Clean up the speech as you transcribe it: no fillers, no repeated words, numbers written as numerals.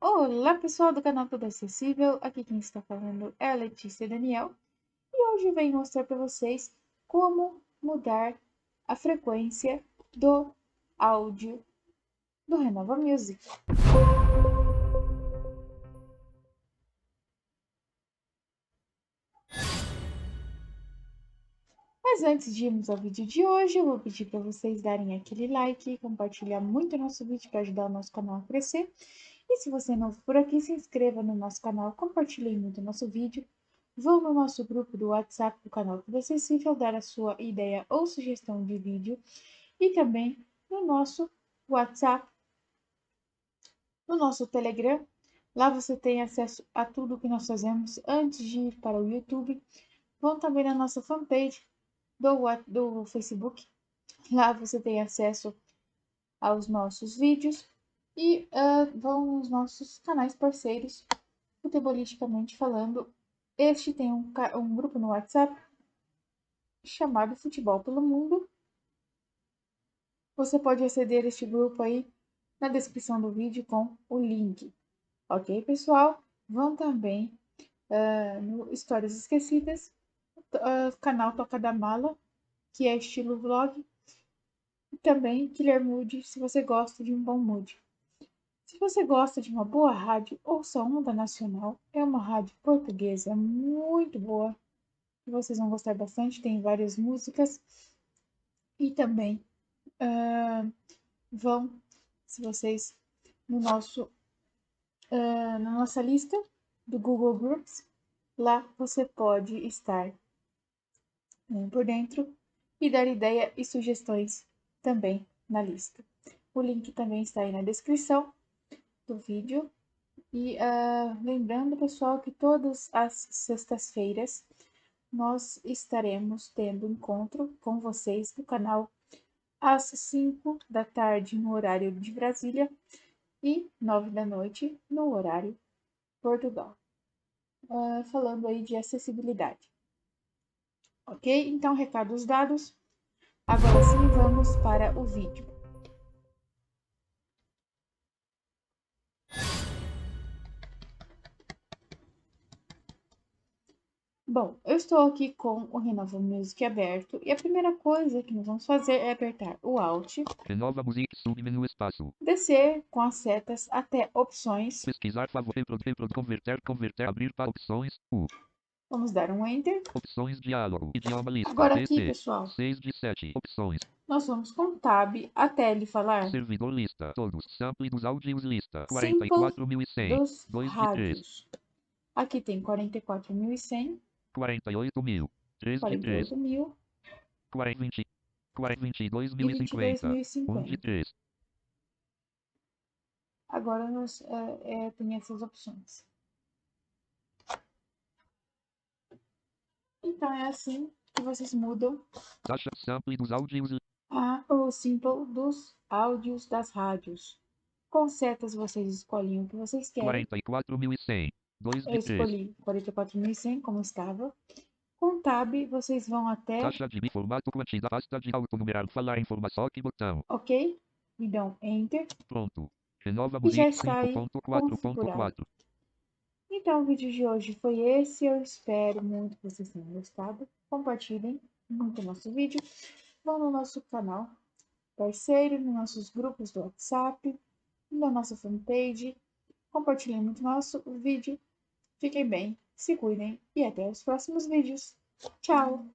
Olá pessoal do canal Tudo Acessível, aqui quem está falando é a Letícia Daniel e hoje eu venho mostrar para vocês como mudar a frequência do áudio do Renova Music. Mas antes de irmos ao vídeo de hoje, eu vou pedir para vocês darem aquele like e compartilhar muito o nosso vídeo para ajudar o nosso canal a crescer. E se você é novo por aqui, se inscreva no nosso canal, compartilhe muito o nosso vídeo. Vão no nosso grupo do WhatsApp do canal Tudo Acessível dar a sua ideia ou sugestão de vídeo. E também no nosso WhatsApp, no nosso Telegram. Lá você tem acesso a tudo que nós fazemos antes de ir para o YouTube. Vão também na nossa fanpage do Facebook. Lá você tem acesso aos nossos vídeos e vão nos nossos canais parceiros, futebolisticamente falando. Este tem um grupo no WhatsApp chamado Futebol pelo Mundo. Você pode aceder a este grupo aí na descrição do vídeo com o link. Ok, pessoal? Vão também no Histórias Esquecidas, canal Toca da Mala, que é estilo vlog. E também Killer Mood, se você gosta de um bom mood. Se você gosta de uma boa rádio, ouça Onda Nacional. É uma rádio portuguesa muito boa, que vocês vão gostar bastante. Tem várias músicas. E também vão, se vocês, no na nossa lista do Google Groups. Lá você pode estar por dentro e dar ideia e sugestões também na lista. O link também está aí na descrição do vídeo. E lembrando, pessoal, que todas as sextas-feiras nós estaremos tendo encontro com vocês no canal às 5 da tarde no horário de Brasília e 9 da noite no horário Portugal. Falando aí de acessibilidade. Ok? Então, recados dados. Agora sim, vamos para o vídeo. Bom, eu estou aqui com o Renova Music aberto e a primeira coisa que nós vamos fazer é apertar o Alt, Renova Music, submenu espaço. descer com as setas até opções. Pesquisar, converter, abrir para opções, Vamos dar um Enter. Opções, diálogo, idioma lista, Agora aqui, PC, pessoal, 6 de 7, opções, nós vamos com Tab até ele falar servidor lista, todos, sample dos áudios lista, Simple 44.100, dos 2 de 3, rádios. Aqui tem 44.100, 48.000, 3 de 3, 48.000 20, e 22.050, 1 de 22.050. 3. Agora nós tem essas opções. Então é assim que vocês mudam Taxa sample dos áudios, o Simple dos áudios das rádios. Com setas vocês escolhem o que vocês querem. 44.100, 2 Eu de 3. escolhi 44.100 como estava. Com Tab vocês vão até, Taxa de formato, quantidade, pasta de autonumerar, falar informação, que botão. ok? E dão Enter Pronto. Renova e já Music está aí configurado. 5.4.4. Então o vídeo de hoje foi esse. Eu espero muito que vocês tenham gostado. Compartilhem muito o nosso vídeo. Vão no nosso canal parceiro, nos nossos grupos do WhatsApp, na nossa fanpage. Compartilhem muito nosso vídeo. Fiquem bem, se cuidem e até os próximos vídeos. Tchau!